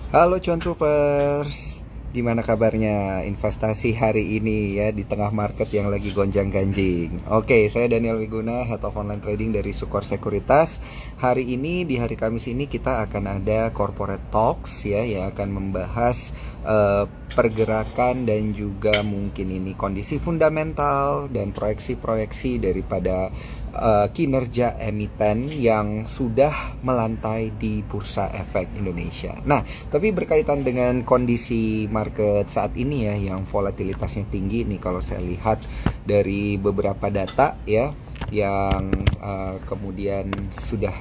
Halo Cuan Troopers, gimana kabarnya investasi hari ini ya di tengah market yang lagi gonjang-ganjing? Oke, saya Daniel Wiguna, Head of Online Trading dari Sukor Sekuritas. Hari ini di hari Kamis ini kita akan ada Corporate Talks ya yang akan membahas pergerakan dan juga mungkin ini kondisi fundamental dan proyeksi-proyeksi daripada kinerja emiten yang sudah melantai di Bursa Efek Indonesia. Nah, tapi berkaitan dengan kondisi market saat ini ya yang volatilitasnya tinggi nih kalau saya lihat dari beberapa data ya yang kemudian sudah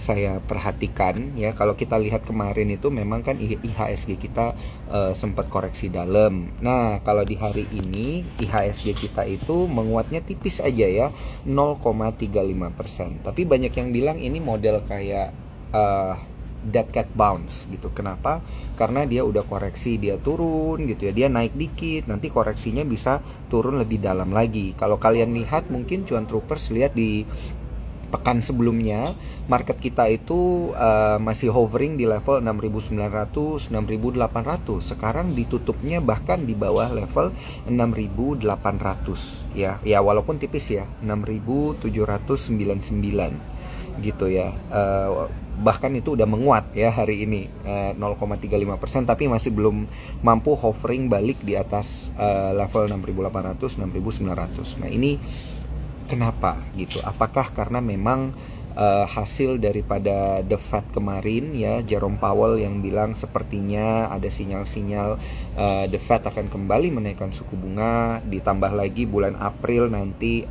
saya perhatikan ya. Kalau kita lihat kemarin itu memang kan IHSG kita sempat koreksi dalam. Nah, kalau di hari ini IHSG kita itu menguatnya tipis aja ya, 0,35%. Tapi banyak yang bilang ini model kayak dead cat bounce gitu. Kenapa? Karena dia udah koreksi, dia turun gitu ya. Dia naik dikit, nanti koreksinya bisa turun lebih dalam lagi. Kalau kalian lihat mungkin Cuan Troopers lihat di pekan sebelumnya market kita itu masih hovering di level 6.900, 6.800. Sekarang ditutupnya bahkan di bawah level 6.800 ya. Ya walaupun tipis ya, 6.799 gitu ya. Bahkan itu udah menguat ya hari ini 0,35%, tapi masih belum mampu hovering balik di atas level 6.800, 6.900. Nah, ini kenapa gitu? Apakah karena memang hasil daripada The Fed kemarin ya, Jerome Powell yang bilang sepertinya ada sinyal-sinyal The Fed akan kembali menaikkan suku bunga, ditambah lagi bulan April nanti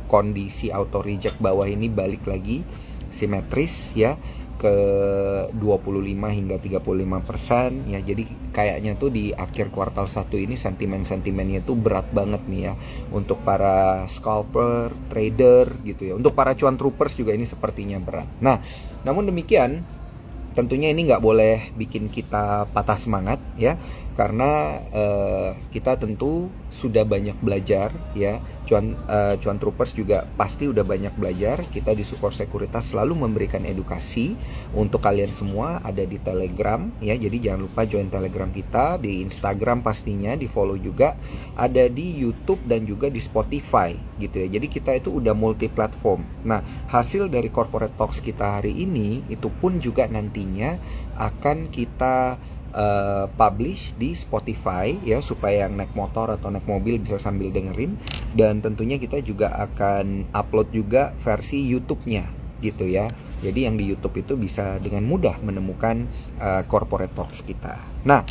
kondisi auto reject bawah ini balik lagi simetris ya ke 25 hingga 35% ya. Jadi kayaknya tuh di akhir kuartal 1 ini sentimen-sentimennya tuh berat banget nih ya untuk para scalper, trader gitu ya. Untuk para cuan troopers juga ini sepertinya berat. Nah, namun demikian tentunya ini nggak boleh bikin kita patah semangat ya, karena kita tentu sudah banyak belajar ya. Cuan Troopers juga pasti udah banyak belajar. Kita di Sukor Sekuritas selalu memberikan edukasi untuk kalian semua. Ada di Telegram ya, jadi jangan lupa join Telegram kita. Di Instagram pastinya di follow juga. Ada di YouTube dan juga di Spotify gitu ya. Jadi kita itu udah multi platform. Nah, hasil dari Corporate Talks kita hari ini itu pun juga nantinya akan kita publish di Spotify ya, supaya yang naik motor atau naik mobil bisa sambil dengerin. Dan tentunya kita juga akan upload juga versi YouTube-nya gitu ya. Jadi yang di YouTube itu bisa dengan mudah menemukan Corporate Talks kita. Nah,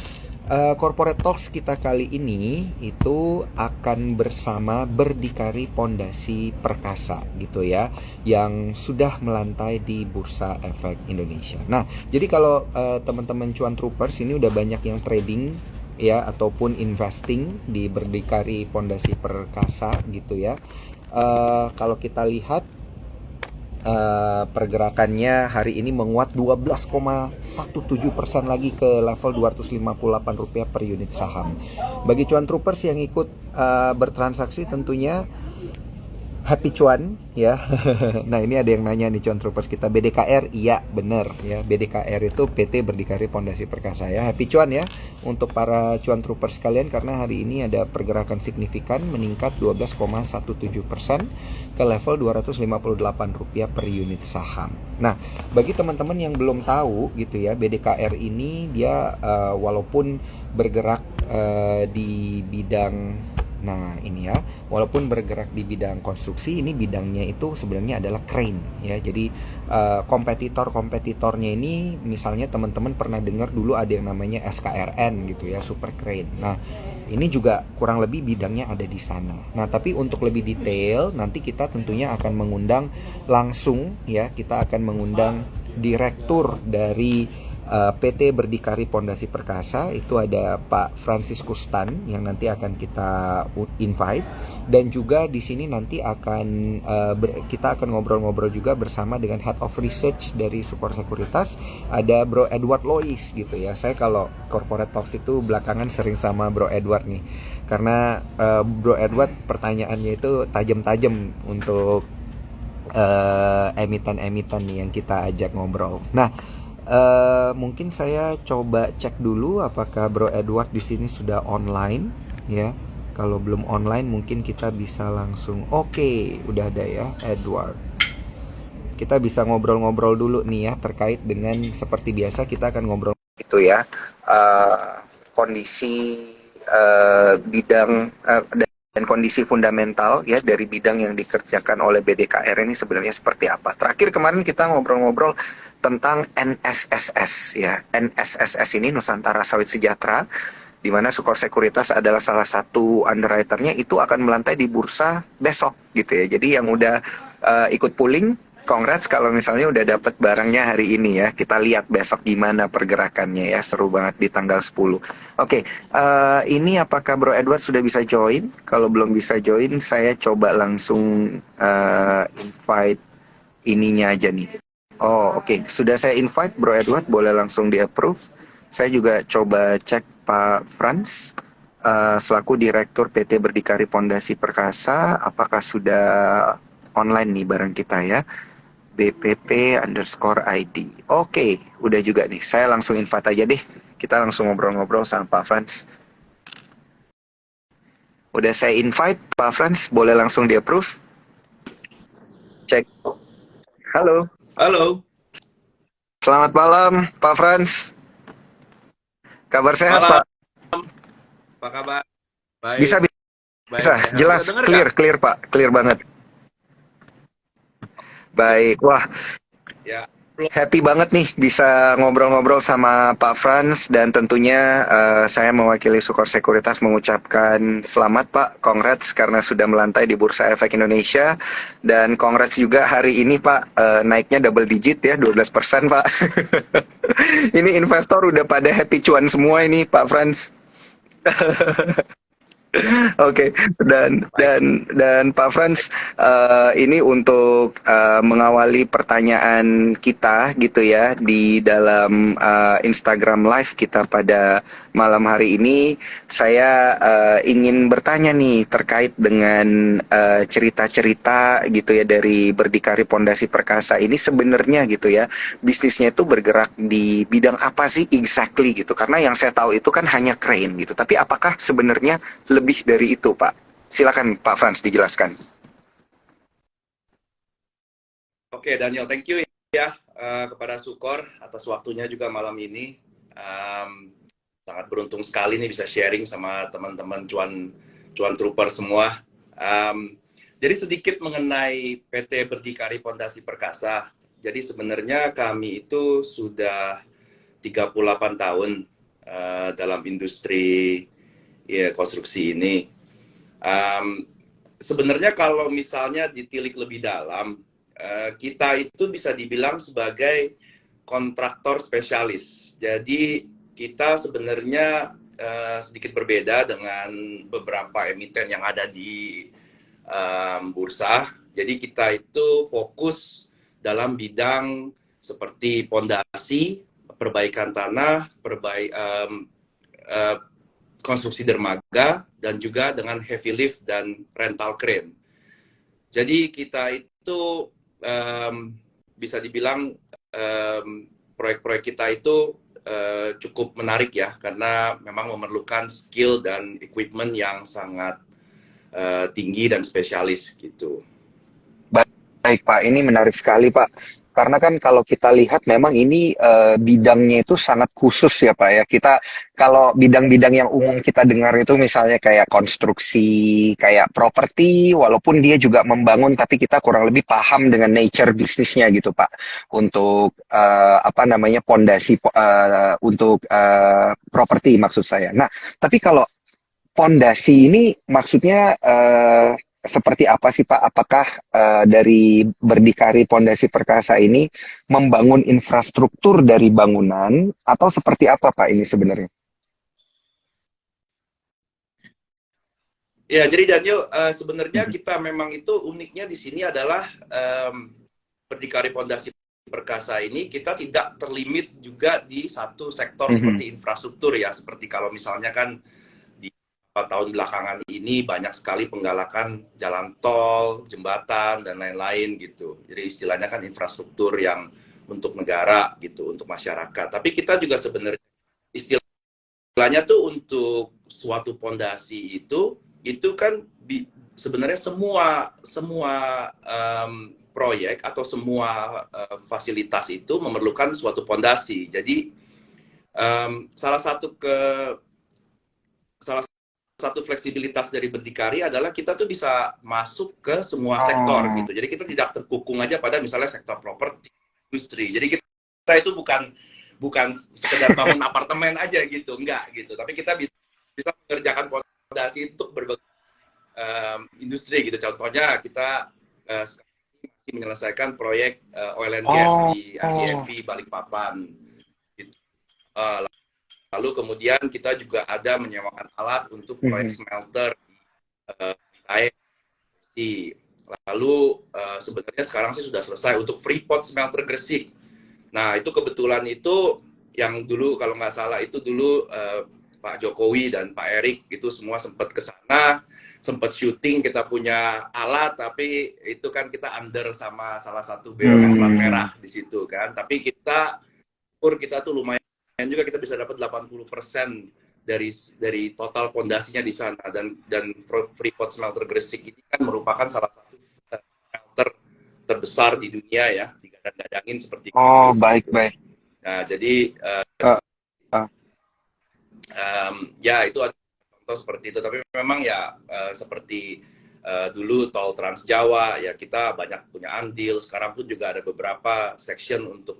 Corporate Talks kita kali ini itu akan bersama Berdikari Pondasi Perkasa gitu ya, yang sudah melantai di Bursa Efek Indonesia. Nah, jadi kalau teman-teman Cuan Troopers ini udah banyak yang trading ya ataupun investing di Berdikari Pondasi Perkasa gitu ya. Kalau kita lihat pergerakannya hari ini menguat 12,17% lagi ke level Rp258 per unit saham. Bagi Cuan Troopers yang ikut bertransaksi tentunya happy cuan ya. Nah, ini ada yang nanya nih Cuan Troopers kita BDKR, iya bener ya, BDKR itu PT Berdikari Pondasi Perkasa ya. Happy cuan ya untuk para Cuan Troopers kalian, karena hari ini ada pergerakan signifikan meningkat 12,17% ke level Rp258 per unit saham. Nah, bagi teman-teman yang belum tahu gitu ya, BDKR ini dia walaupun bergerak di bidang, nah ini ya, walaupun bergerak di bidang konstruksi, ini bidangnya itu sebenarnya adalah crane ya. Jadi kompetitornya ini misalnya teman-teman pernah dengar dulu ada yang namanya SKRN gitu ya, super crane. Nah, ini juga kurang lebih bidangnya ada di sana. Nah, tapi untuk lebih detail nanti kita tentunya akan mengundang langsung ya, kita akan mengundang direktur dari PT Berdikari Pondasi Perkasa, itu ada Pak Franciscus Tan yang nanti akan kita invite. Dan juga di sini nanti akan kita akan ngobrol-ngobrol juga bersama dengan Head of Research dari Sukor Sekuritas, ada Bro Edward Lois gitu ya. Saya kalau Corporate Talks itu belakangan sering sama Bro Edward nih, karena Bro Edward pertanyaannya itu tajam-tajam untuk emiten-emiten nih yang kita ajak ngobrol. Nah, Mungkin saya coba cek dulu apakah Bro Edward di sini sudah online ya. Kalau belum online mungkin kita bisa langsung. Oke, udah ada ya Edward. Kita bisa ngobrol-ngobrol dulu nih ya terkait dengan seperti biasa kita akan ngobrol gitu ya. Eh, Kondisi bidang dan kondisi fundamental ya dari bidang yang dikerjakan oleh BDKR ini sebenarnya seperti apa. Terakhir kemarin kita ngobrol-ngobrol tentang NSSS ya. NSSS ini Nusantara Sawit Sejahtera, di mana Sukor Sekuritas adalah salah satu underwriternya, itu akan melantai di bursa besok gitu ya. Jadi yang udah ikut pooling, congrats kalau misalnya udah dapat barangnya hari ini ya. Kita lihat besok gimana pergerakannya ya. Seru banget di tanggal 10. Oke, ini apakah Bro Edward sudah bisa join? Kalau belum bisa join, saya coba langsung invite ininya aja nih. Oh, oke. Sudah saya invite Bro Edward, boleh langsung di-approve. Saya juga coba cek Pak Franz, selaku Direktur PT Berdikari Pondasi Perkasa, apakah sudah online nih barang kita ya. BPP_ID. Oke, udah juga nih. Saya langsung invite aja deh. Kita langsung ngobrol-ngobrol sama Pak Franz. Udah saya invite, Pak Franz, boleh langsung di-approve? Cek. Halo. Halo, Selamat malam, Pak Franz. Kabar sehat, malam. Pak? Apa kabar? Bisa, Baik, baik, bisa. sehat. Bisa Jelas, dengar nggak? clear, clear, Pak. Clear banget. Oke, Baik. Wah, ya. Belum. happy banget nih bisa ngobrol-ngobrol sama Pak Franz, dan tentunya saya mewakili Sukor Sekuritas mengucapkan selamat Pak, congrats karena sudah melantai di Bursa Efek Indonesia, dan congrats juga hari ini Pak, naiknya double digit ya, 12% Pak. Ini investor udah pada happy cuan semua ini Pak Franz. Oke, dan Baik. Pak Frans, ini untuk mengawali pertanyaan kita gitu ya di dalam Instagram Live kita pada malam hari ini, saya ingin bertanya nih terkait dengan cerita-cerita gitu ya dari Berdikari Pondasi Perkasa ini, sebenarnya gitu ya bisnisnya itu bergerak di bidang apa sih exactly gitu? Karena yang saya tahu itu kan hanya crane gitu, tapi apakah sebenarnya lebih dari itu, Pak? Silakan Pak Frans dijelaskan. Oke, Daniel, thank you ya kepada Sukor atas waktunya juga malam ini. Sangat beruntung sekali nih bisa sharing sama teman-teman cuan trooper semua. Jadi sedikit mengenai PT Berdikari Pondasi Perkasa. Jadi sebenarnya kami itu sudah 38 tahun dalam industri ya, konstruksi ini. Sebenarnya kalau misalnya ditilik lebih dalam, kita itu bisa dibilang sebagai kontraktor spesialis. Jadi kita sebenarnya sedikit berbeda dengan beberapa emiten yang ada di bursa. Jadi kita itu fokus dalam bidang seperti pondasi, perbaikan tanah, konstruksi dermaga, dan juga dengan heavy lift dan rental crane. Jadi kita itu bisa dibilang proyek-proyek kita itu cukup menarik ya, karena memang memerlukan skill dan equipment yang sangat tinggi dan spesialis gitu. Baik Pak, ini menarik sekali Pak. Karena kan kalau kita lihat memang ini bidangnya itu sangat khusus ya Pak ya. Kita kalau bidang-bidang yang umum kita dengar itu misalnya kayak konstruksi, kayak properti, walaupun dia juga membangun, tapi kita kurang lebih paham dengan nature bisnisnya gitu Pak. Untuk apa namanya pondasi untuk properti maksud saya. Nah, tapi kalau pondasi ini maksudnya seperti apa sih Pak? Apakah dari Berdikari Pondasi Perkasa ini membangun infrastruktur dari bangunan atau seperti apa Pak ini sebenarnya? Ya, jadi Daniel, sebenarnya Mhm. kita memang itu uniknya di sini adalah Berdikari Pondasi Perkasa ini kita tidak terlimit juga di satu sektor Mhm. seperti infrastruktur ya, seperti kalau misalnya kan di 4 tahun belakangan ini banyak sekali penggalakan jalan tol, jembatan, dan lain-lain gitu. Jadi istilahnya kan infrastruktur yang untuk negara gitu, untuk masyarakat. Tapi kita juga sebenarnya istilahnya tuh untuk suatu pondasi itu kan sebenarnya semua proyek atau semua fasilitas itu memerlukan suatu pondasi. Jadi salah satu fleksibilitas dari Berdikari adalah kita tuh bisa masuk ke semua sektor gitu. Jadi kita tidak terkukung aja pada misalnya sektor properti, industri. Jadi kita itu bukan sekedar bangun apartemen aja gitu, enggak gitu. Tapi kita bisa mengerjakan fondasi untuk berbagai industri gitu. Contohnya kita masih menyelesaikan proyek oil and gas di IMP Balikpapan. Gitu. Lalu kemudian kita juga ada menyewakan alat untuk proyek smelter di lalu sebenarnya sekarang sih sudah selesai untuk Freeport smelter Gresik. Nah itu kebetulan itu yang dulu kalau nggak salah itu dulu Pak Jokowi dan Pak Erik itu semua sempat ke sana, sempat syuting, kita punya alat tapi itu kan kita under sama salah satu BUMN plat merah di situ kan. Tapi kita tuh lumayan juga kita bisa dapat 80% dari total pondasinya di sana dan Freeport Smelter Gresik ini kan merupakan salah satu smelter terbesar di dunia ya, digadang-gadangin seperti itu. Baik. Nah, jadi ya itu ada contoh seperti itu, tapi memang ya seperti dulu tol Trans Jawa ya kita banyak punya andil, sekarang pun juga ada beberapa section untuk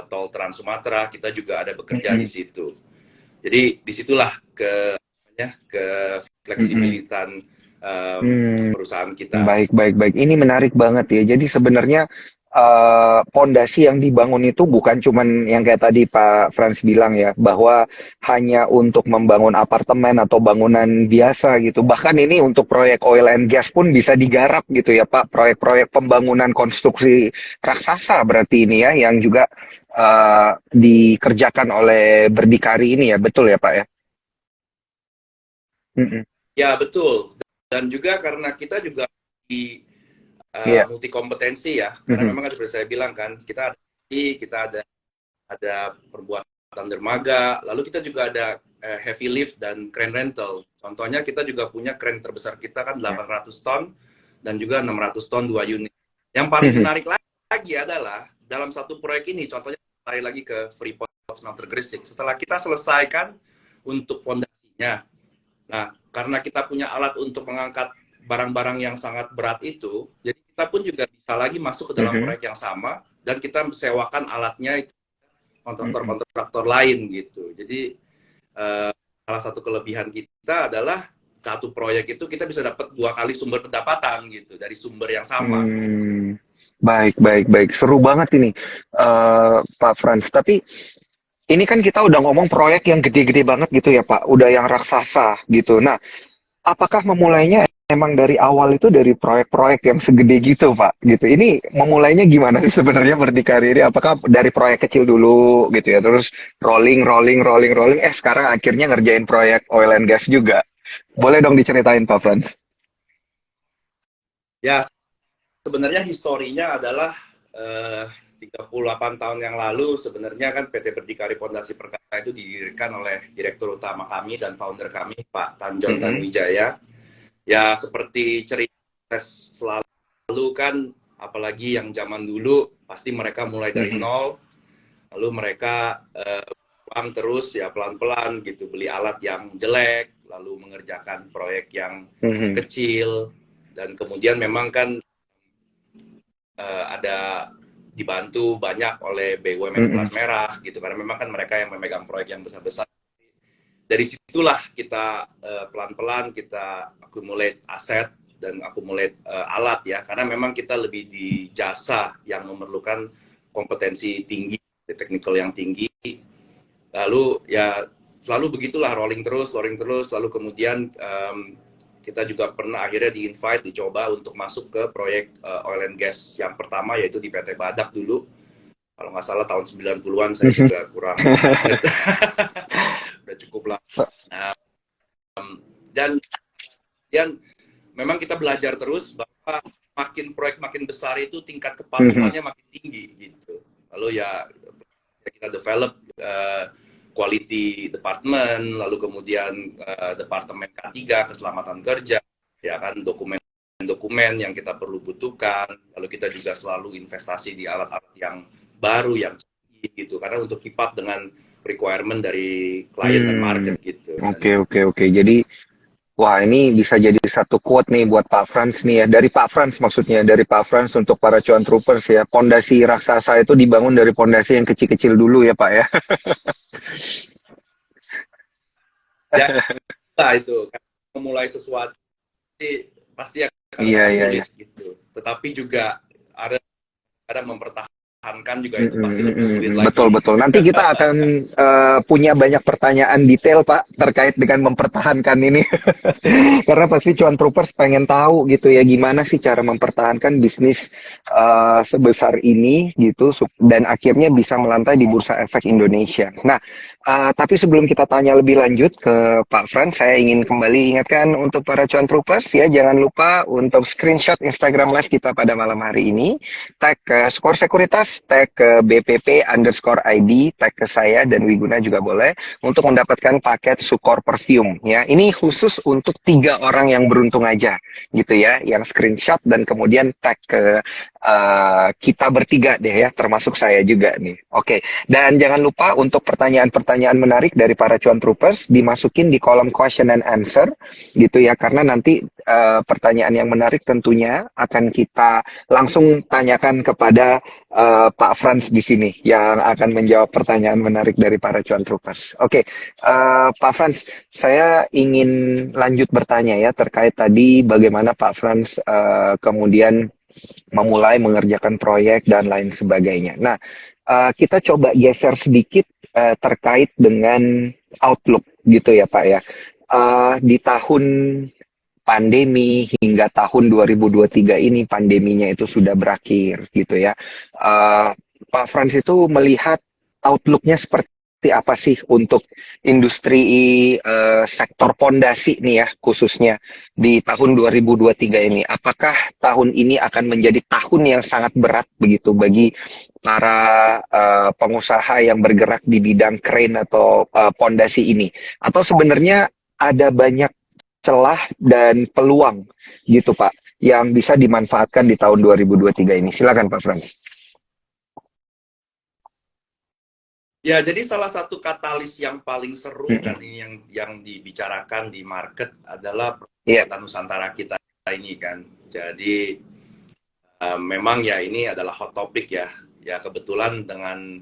tol Trans Sumatera, kita juga ada bekerja di situ. Jadi disitulah ke fleksibilitas perusahaan kita. Baik. Ini menarik banget ya. Jadi sebenarnya pondasi yang dibangun itu bukan cuman yang kayak tadi Pak Frans bilang ya, bahwa hanya untuk membangun apartemen atau bangunan biasa gitu. Bahkan ini untuk proyek oil and gas pun bisa digarap gitu ya Pak. Proyek-proyek pembangunan konstruksi raksasa berarti ini ya, yang juga dikerjakan oleh Berdikari ini ya, betul ya Pak ya? Ya betul. Dan juga karena kita juga di multi kompetensi ya, karena memang kan seperti saya bilang kan, kita ada perbuatan dermaga, lalu kita juga ada heavy lift dan crane rental. Contohnya kita juga punya crane terbesar kita kan 800 ton dan juga 600 ton 2 unit. Yang paling menarik lagi adalah dalam satu proyek ini, contohnya tarik lagi ke Freeport Smelter Gresik. Setelah kita selesaikan untuk pondasinya, nah karena kita punya alat untuk mengangkat barang-barang yang sangat berat itu, jadi kita pun juga bisa lagi masuk ke dalam proyek yang sama dan kita sewakan alatnya itu kontraktor lain gitu. Jadi salah satu kelebihan kita adalah satu proyek itu kita bisa dapat 2 kali sumber pendapatan gitu dari sumber yang sama. Gitu. Baik. Seru banget ini, Pak Frans. Tapi ini kan kita udah ngomong proyek yang gede-gede banget gitu ya Pak, udah yang raksasa gitu. Nah, apakah memulainya emang dari awal itu dari proyek-proyek yang segede gitu Pak? Gitu. Ini memulainya gimana sih sebenarnya Berdikari ini? Apakah dari proyek kecil dulu gitu ya, terus rolling, sekarang akhirnya ngerjain proyek oil and gas juga. Boleh dong diceritain Pak Frans? Ya, sebenarnya historinya adalah 38 tahun yang lalu sebenarnya kan PT Berdikari Pondasi Perkasa itu didirikan oleh Direktur Utama kami dan founder kami Pak Tanjung Tanuwijaya. Ya seperti cerita selalu kan, apalagi yang zaman dulu pasti mereka mulai dari nol, lalu mereka uang terus ya pelan-pelan gitu, beli alat yang jelek, lalu mengerjakan proyek yang kecil, dan kemudian memang kan ada dibantu banyak oleh BUMN plat merah gitu, karena memang kan mereka yang memegang proyek yang besar-besar. Dari situlah kita pelan-pelan kita accumulate aset dan accumulate alat ya, karena memang kita lebih di jasa yang memerlukan kompetensi tinggi, technical yang tinggi. Lalu ya selalu begitulah, rolling terus, lalu kemudian kita juga pernah akhirnya di-invite, dicoba untuk masuk ke proyek oil and gas yang pertama, yaitu di PT Badak dulu. Kalau nggak salah tahun 90-an, saya juga kurang ingat. Udah cukup lah. Nah, dan memang kita belajar terus bahwa makin proyek makin besar itu tingkat kepatuhannya makin tinggi gitu. lalu ya kita develop quality department, lalu kemudian departemen K3 keselamatan kerja, ya kan, dokumen-dokumen yang kita perlu butuhkan, lalu kita juga selalu investasi di alat-alat yang baru yang canggih gitu, karena untuk keep up dengan requirement dari klien dan market gitu. Oke. Jadi, wah, ini bisa jadi satu quote nih buat Pak Frans nih ya. Dari Pak Frans maksudnya, dari Pak Frans untuk para cuan troopers ya. Pondasi raksasa itu dibangun dari pondasi yang kecil-kecil dulu ya Pak ya. Ya, itu kan memulai sesuatu pasti akan Iya, sangat iya, iya. sulit gitu. Tetapi juga ada kadang mempertahankan juga itu pasti lebih sulit Betul, lagi. betul. Nanti kita akan punya banyak pertanyaan detail, Pak, terkait dengan mempertahankan ini. Karena pasti cuan troopers pengen tahu gitu ya, gimana sih cara mempertahankan bisnis sebesar ini gitu, dan akhirnya bisa melantai di Bursa Efek Indonesia. Nah, tapi sebelum kita tanya lebih lanjut ke Pak Frans, saya ingin kembali ingatkan untuk para cuan troopers ya, jangan lupa untuk screenshot Instagram Live kita pada malam hari ini, tag ke Skor Sekuritas, tag ke BPP_ID, tag ke saya dan Wiguna juga boleh untuk mendapatkan paket Sukor Perfume ya. Ini khusus untuk 3 orang yang beruntung aja gitu ya, yang screenshot dan kemudian tag ke kita bertiga deh ya, termasuk saya juga nih. Oke, dan jangan lupa untuk pertanyaan-pertanyaan menarik dari para cuan troopers dimasukin di kolom question and answer gitu ya, karena nanti pertanyaan yang menarik tentunya akan kita langsung tanyakan kepada Pak Frans di sini yang akan menjawab pertanyaan menarik dari para cuan troopers. Oke, Pak Frans, saya ingin lanjut bertanya ya terkait tadi bagaimana Pak Frans kemudian memulai mengerjakan proyek dan lain sebagainya. Nah, kita coba geser sedikit terkait dengan outlook gitu ya Pak ya. Di tahun pandemi hingga tahun 2023 ini pandeminya itu sudah berakhir gitu ya. Pak Frans itu melihat outlooknya seperti apa sih untuk industri sektor pondasi nih ya khususnya di tahun 2023 ini? Apakah tahun ini akan menjadi tahun yang sangat berat begitu bagi para pengusaha yang bergerak di bidang crane atau pondasi ini? Atau sebenarnya ada banyak celah dan peluang gitu Pak yang bisa dimanfaatkan di tahun 2023 ini. Silakan Pak Frans. Ya, jadi salah satu katalis yang paling seru Mm-mm. dan ini yang dibicarakan di market adalah Iya. perbuatan Nusantara kita ini kan. Jadi memang ya ini adalah hot topic ya. Ya kebetulan dengan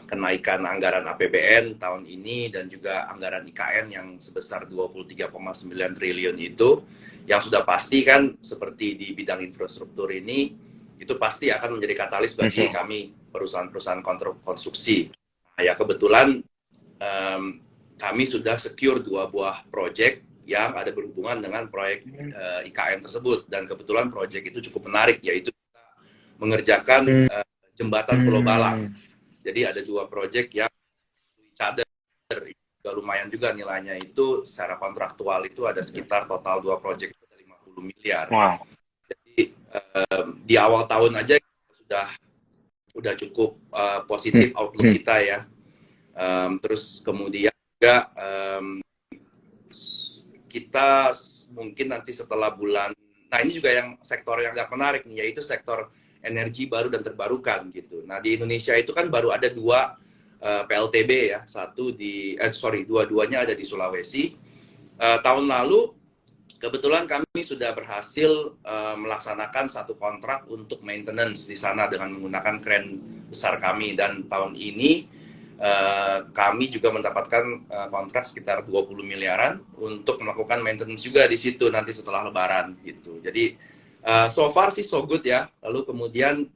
kenaikan anggaran APBN tahun ini dan juga anggaran IKN yang sebesar 23,9 triliun itu, yang sudah pasti kan seperti di bidang infrastruktur ini, itu pasti akan menjadi katalis bagi Mhm. kami perusahaan-perusahaan konstruksi. Nah, ya kebetulan kami sudah secure 2 buah proyek yang ada berhubungan dengan proyek IKN tersebut, dan kebetulan proyek itu cukup menarik, yaitu mengerjakan jembatan Pulau Balang. Jadi ada 2 proyek yang cader, juga lumayan juga nilainya, itu secara kontraktual itu ada sekitar total 2 proyek itu ada 50 miliar. Wow. Jadi di awal tahun aja sudah cukup positif outlook kita ya. Terus kemudian juga kita mungkin nanti setelah bulan, nah ini juga yang sektor yang agak menarik nih, yaitu sektor energi baru dan terbarukan gitu. Nah di Indonesia itu kan baru ada 2 PLTB ya, dua-duanya ada di Sulawesi. Tahun lalu kebetulan kami sudah berhasil melaksanakan 1 kontrak untuk maintenance di sana dengan menggunakan kren besar kami, dan tahun ini kami juga mendapatkan kontrak sekitar 20 miliaran untuk melakukan maintenance juga di situ nanti setelah Lebaran gitu. Jadi so far sih so good ya. Lalu kemudian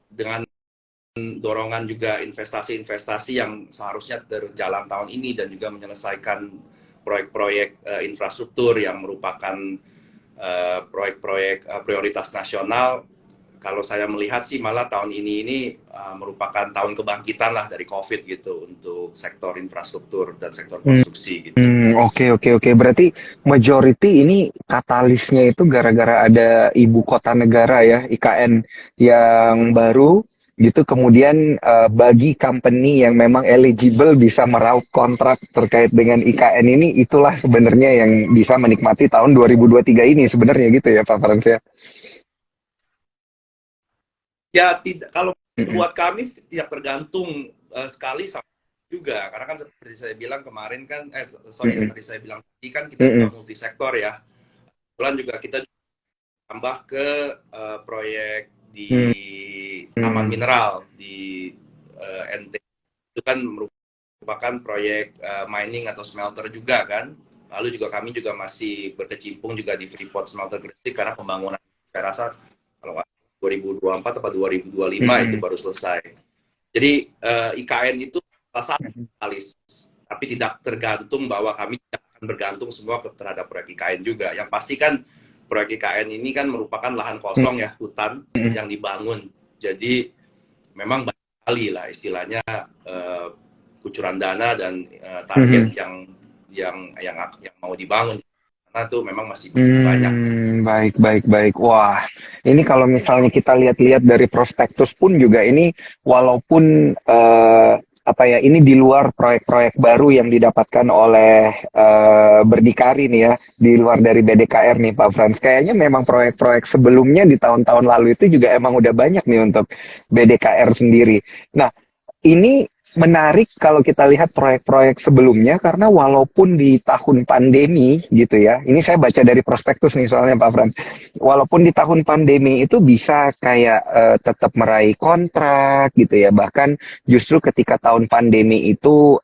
dengan dorongan juga investasi-investasi yang seharusnya berjalan tahun ini dan juga menyelesaikan proyek-proyek infrastruktur yang merupakan proyek-proyek prioritas nasional, kalau saya melihat sih malah tahun ini merupakan tahun kebangkitan lah dari COVID gitu untuk sektor infrastruktur dan sektor Hmm, konstruksi gitu. oke. Berarti majority ini katalisnya itu gara-gara ada ibu kota negara ya, IKN yang baru gitu. Kemudian bagi company yang memang eligible bisa meraup kontrak terkait dengan IKN ini, itulah sebenarnya yang bisa menikmati tahun 2023 ini sebenarnya gitu ya Pak Frans ya. Ya tidak, kalau Mm-mm, buat kami tidak tergantung sekali sama juga karena kan seperti saya bilang kemarin kan mm-mm, seperti saya bilang tadi kan kita juga mm-mm, multisektor ya. Kebetulan juga kita tambah ke proyek di Taman mm-mm, Mineral di NTT itu kan merupakan proyek mining atau smelter juga kan. Lalu juga kami juga masih berkecimpung juga di Freeport Smelter Gresik karena pembangunan saya rasa kalau nggak 2024 atau 2025 itu mm-mm, baru selesai. Jadi IKN itu salah satu mm-mm, katalis, tapi tidak tergantung bahwa kami tidak akan bergantung semua terhadap proyek IKN juga. Yang pasti kan proyek IKN ini kan merupakan lahan kosong ya, hutan mm-mm, yang dibangun. Jadi memang banyak sekali lah istilahnya kucuran dana dan target mm-mm. yang mau dibangun. Karena itu memang masih banyak gitu. Baik. Wah, ini kalau misalnya kita lihat-lihat dari prospektus pun juga ini walaupun apa ya, ini di luar proyek-proyek baru yang didapatkan oleh Berdikari nih ya, di luar dari BDKR nih Pak Frans. Kayaknya memang proyek-proyek sebelumnya di tahun-tahun lalu itu juga emang udah banyak nih untuk BDKR sendiri. Nah, ini menarik kalau kita lihat proyek-proyek sebelumnya karena walaupun di tahun pandemi gitu ya, ini saya baca dari prospektus nih soalnya Pak Frans, walaupun di tahun pandemi itu bisa kayak tetap meraih kontrak gitu ya, bahkan justru ketika tahun pandemi itu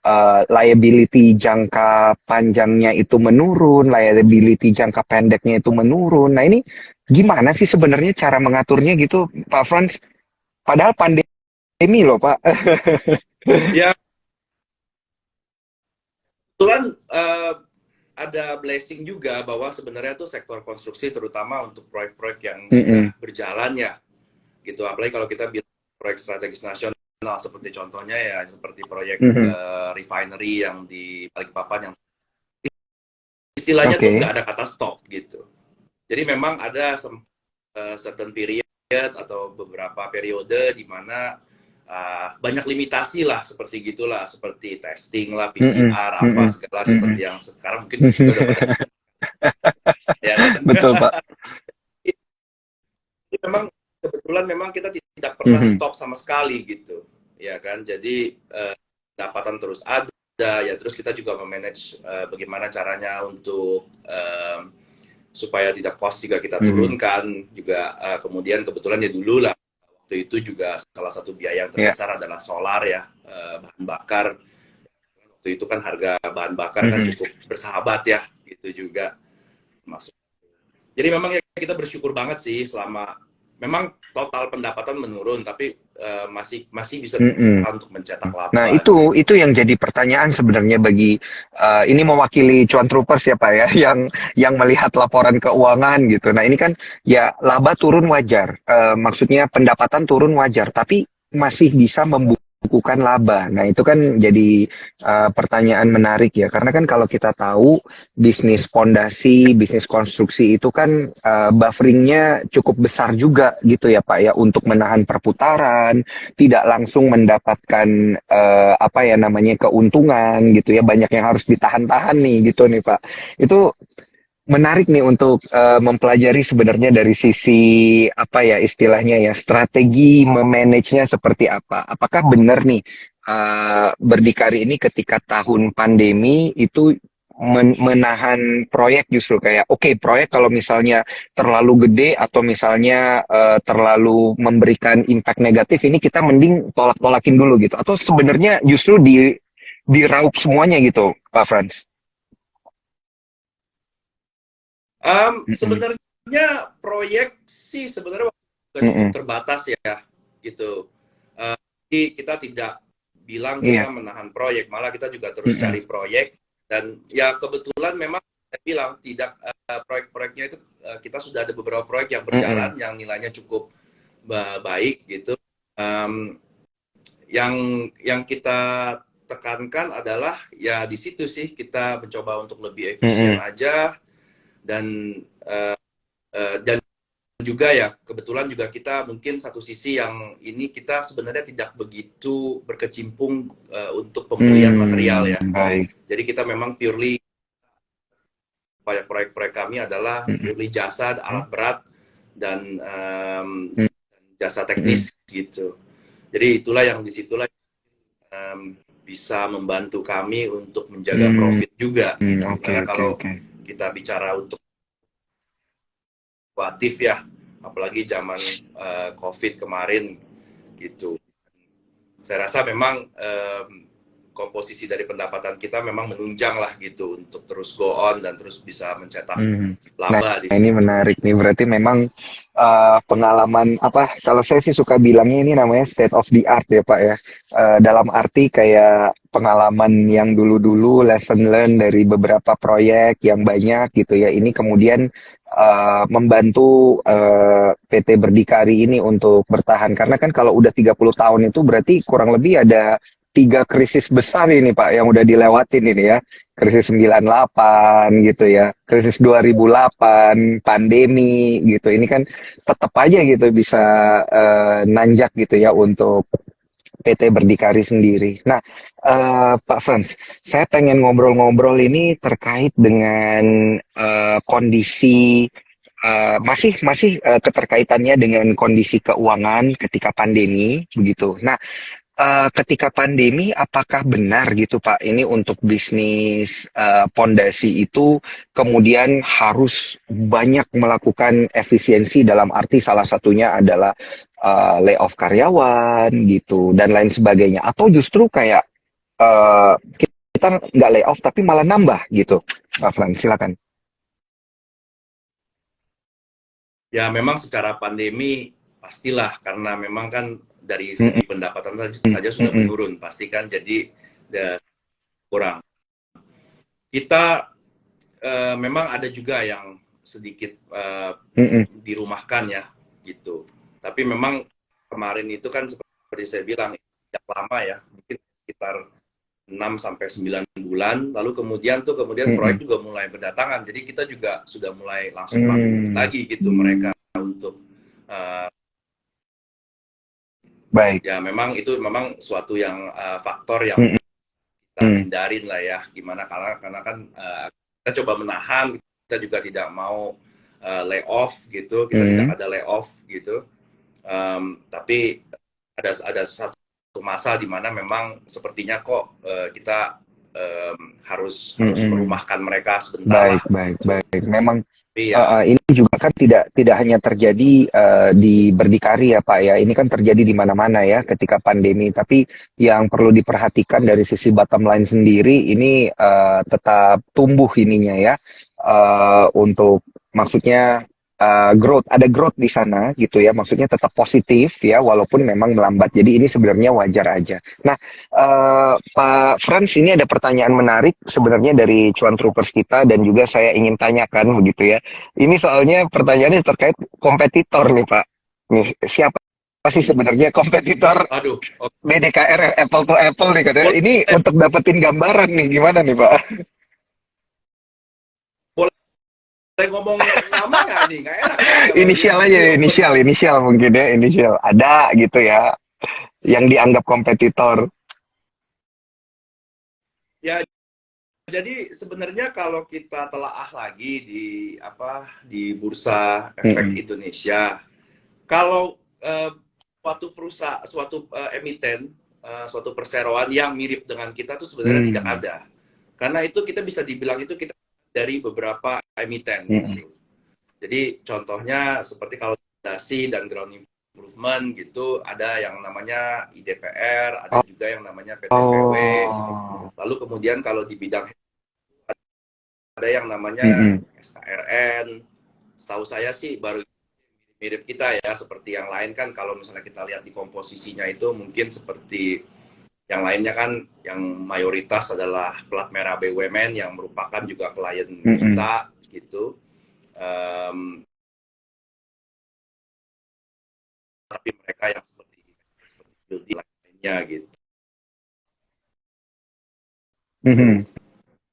liability jangka panjangnya itu menurun, liability jangka pendeknya itu menurun. Nah ini gimana sih sebenarnya cara mengaturnya gitu Pak Frans? Padahal pandemi loh Pak. Ya, kebetulan ada blessing juga bahwa sebenarnya tuh sektor konstruksi terutama untuk proyek-proyek yang Mm-mm. sudah berjalan ya gitu, apalagi kalau kita bilang proyek strategis nasional seperti contohnya ya seperti proyek Mhm. refinery yang di Balikpapan yang istilahnya tuh Oke. nggak ada kata stop gitu. Jadi memang ada certain period atau beberapa periode di mana banyak limitasi lah seperti gitulah, seperti testing lah, Mhm, PCR apa mhm, segala mhm. seperti yang sekarang mungkin juga udah pada ya kan. Betul, Pak. Jadi memang kebetulan memang kita tidak pernah Mhm, stop sama sekali gitu, ya kan. Jadi pendapatan terus ada, ya terus kita juga memanage bagaimana caranya untuk supaya tidak cost juga kita mhm. turunkan juga. Kemudian kebetulan ya dulu lah waktu itu juga salah satu biaya yang Ya. terbesar adalah solar ya, bahan bakar. Waktu itu kan harga bahan bakar kan Mhm, cukup bersahabat ya, gitu juga masuk. Jadi memang ya kita bersyukur banget sih selama memang total pendapatan menurun, tapi masih masih bisa mhm. untuk mencetak Nah, laba itu gitu. itu yang jadi pertanyaan sebenarnya bagi ini mewakili Cuan Troopers ya Pak ya, yang melihat laporan keuangan gitu. Nah, ini kan ya laba turun wajar, maksudnya pendapatan turun wajar, tapi masih bisa membukukan laba. Nah, itu kan jadi pertanyaan menarik ya, karena kan kalau kita tahu bisnis pondasi, bisnis konstruksi itu kan bufferingnya cukup besar juga gitu ya Pak ya, untuk menahan perputaran, tidak langsung mendapatkan apa ya namanya keuntungan gitu ya, banyak yang harus ditahan-tahan nih gitu nih Pak. Itu menarik nih untuk mempelajari sebenarnya dari sisi apa ya istilahnya ya, strategi memanagenya seperti apa. Apakah benar nih Berdikari ini ketika tahun pandemi itu menahan proyek, justru kayak oke, proyek kalau misalnya terlalu gede atau misalnya terlalu memberikan impact negatif, ini kita mending tolak-tolakin dulu gitu, atau sebenarnya justru diraup semuanya gitu Pak Frans. Mm-mm. Sebenarnya proyek sih sebenarnya cukup Mm-mm. terbatas ya gitu. Jadi kita tidak bilang kita Iya. menahan proyek, malah kita juga terus Mm-mm. cari proyek dan ya kebetulan memang saya bilang tidak proyek-proyeknya itu kita sudah ada beberapa proyek yang Mm-mm. berjalan yang nilainya cukup baik gitu. Um, yang kita tekankan adalah ya di situ sih kita mencoba untuk lebih efisien Mm-mm. aja dan dan juga ya kebetulan juga kita mungkin satu sisi yang ini kita sebenarnya tidak begitu berkecimpung untuk pembelian material ya. Baik. Jadi kita memang purely proyek-proyek kami adalah Mm-mm. purely jasa alat berat dan jasa Mm-mm. teknis gitu. Jadi itulah yang disitulah bisa membantu kami untuk menjaga profit juga gitu. Oke, Karena oke, kalau oke. kita bicara untuk kuatif ya, apalagi zaman COVID kemarin gitu. Saya rasa memang komposisi dari pendapatan kita memang menunjang lah gitu untuk terus go on dan terus bisa mencetak Hmm. Nah, laba di ini situ. menarik nih. Berarti memang pengalaman apa? Kalau saya sih suka bilangnya ini namanya state of the art ya, Pak ya. Dalam arti kayak pengalaman yang dulu-dulu, lesson learn dari beberapa proyek yang banyak gitu ya. Ini kemudian membantu PT Berdikari ini untuk bertahan. Karena kan kalau udah 30 tahun itu berarti kurang lebih ada tiga krisis besar ini Pak yang udah dilewatin ini ya. Krisis 98 gitu ya, krisis 2008, pandemi gitu. Ini kan tetap aja gitu bisa nanjak gitu ya untuk PT Berdikari sendiri. Nah, Pak Frans, saya pengen ngobrol-ngobrol ini terkait dengan kondisi masih masih keterkaitannya dengan kondisi keuangan ketika pandemi begitu. Nah, ketika pandemi, apakah benar gitu Pak, ini untuk bisnis pondasi itu kemudian harus banyak melakukan efisiensi dalam arti salah satunya adalah layoff karyawan gitu dan lain sebagainya, atau justru kayak kita nggak layoff tapi malah nambah gitu, Pak Fran, silakan. Ya memang secara pandemi pastilah karena memang kan dari Mm-mm, segi pendapatan saja sudah mm-mm, menurun pasti kan jadi kurang. Kita memang ada juga yang sedikit mm-mm, dirumahkan ya gitu. Tapi memang kemarin itu kan seperti saya bilang tidak lama ya, mungkin sekitar 6 sampai 9 bulan, lalu kemudian mm-mm, proyek juga mulai berdatangan. Jadi kita juga sudah mulai langsung panggil mm. lagi gitu mereka untuk Baik. ya memang itu memang suatu yang faktor yang Mm-mm, kita hindarin lah ya gimana karena kan kita coba menahan, kita juga tidak mau layoff gitu, kita tidak mm-mm. ada layoff gitu. Tapi ada satu masa di mana memang sepertinya kok kita harus Mm-mm. merumahkan mereka sebentar Baik, lah baik, gitu. baik. Memang Tapi ya ini juga kan tidak hanya terjadi di Berdikari ya Pak ya. Ini kan terjadi di mana-mana ya ketika pandemi. Tapi yang perlu diperhatikan dari sisi bottom line sendiri ini tetap tumbuh ininya ya. Untuk maksudnya growth, ada growth di sana gitu ya. Maksudnya tetap positif ya walaupun memang melambat. Jadi ini sebenarnya wajar aja. Nah, Pak Frans, ini ada pertanyaan menarik sebenarnya dari cuan troopers kita dan juga saya ingin tanyakan begitu ya. Ini soalnya pertanyaannya terkait kompetitor nih Pak. Nih, siapa sih sebenarnya kompetitor aduh, BDKR Apple to Apple nih katanya. boleh Ini untuk dapetin gambaran nih gimana nih Pak? boleh ngomong nama nggak nih? Nggak enak kan kalau di Inisial sini aja, ngomong. inisial mungkin ya, inisial. Ada gitu ya yang dianggap kompetitor. Ya jadi sebenarnya kalau kita telaah lagi di bursa efek Mm-mm. Indonesia, kalau suatu emiten, suatu perseroan yang mirip dengan kita tuh sebenarnya tidak Mm. ada. Karena itu kita bisa dibilang itu kita dari beberapa emiten Mm-mm. gitu. Jadi contohnya seperti kalau dasi dan ground improvement gitu, ada yang namanya IDPR, ada juga yang namanya PTPW. Oh. Lalu kemudian kalau di bidang ada yang namanya Mm-mm. SKRN. Setahu saya sih baru mirip kita ya, seperti yang lain kan kalau misalnya kita lihat di komposisinya itu mungkin seperti yang lainnya kan yang mayoritas adalah plat merah BUMN yang merupakan juga klien Mm-mm. kita gitu. Um, tapi mereka yang seperti building lainnya gitu. Mhm,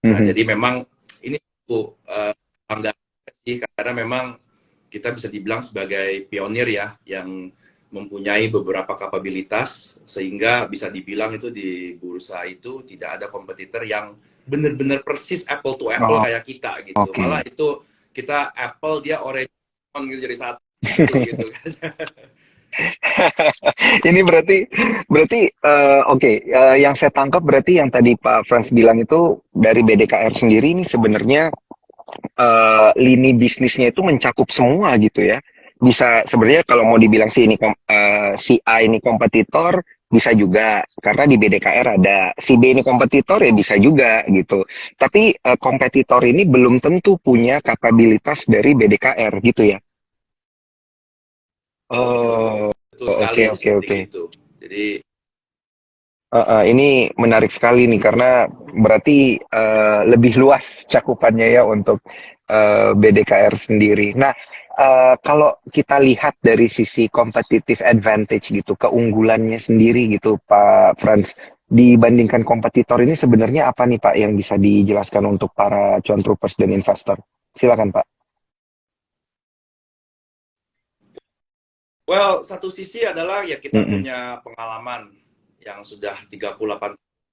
Nah, mhm. jadi memang ini bangga sih karena memang kita bisa dibilang sebagai pionir ya yang mempunyai beberapa kapabilitas sehingga bisa dibilang itu di bursa itu tidak ada kompetitor yang benar-benar persis apple to apple Oh, kayak kita gitu. Malah oke. itu kita apple dia orange gitu jadi satu gitu kan. Ini berarti berarti oke, yang saya tangkap berarti yang tadi Pak Frans bilang itu dari BDKR sendiri ini sebenarnya lini bisnisnya itu mencakup semua gitu ya. Bisa sebenarnya kalau mau dibilang si A ini kompetitor bisa juga karena di BDKR ada si B ini kompetitor ya bisa juga gitu. Tapi kompetitor ini belum tentu punya kapabilitas dari BDKR gitu ya. Oh, Betul oke sekali oke seperti oke. itu. Jadi Ini menarik sekali nih karena berarti lebih luas cakupannya ya untuk BDKR sendiri. Nah, kalau kita lihat dari sisi competitive advantage gitu, keunggulannya sendiri gitu, Pak Franz, dibandingkan kompetitor ini sebenarnya apa nih Pak yang bisa dijelaskan untuk para cuan troopers dan investor? Silakan Pak. well, satu sisi adalah ya kita Mm-mm. punya pengalaman yang sudah 38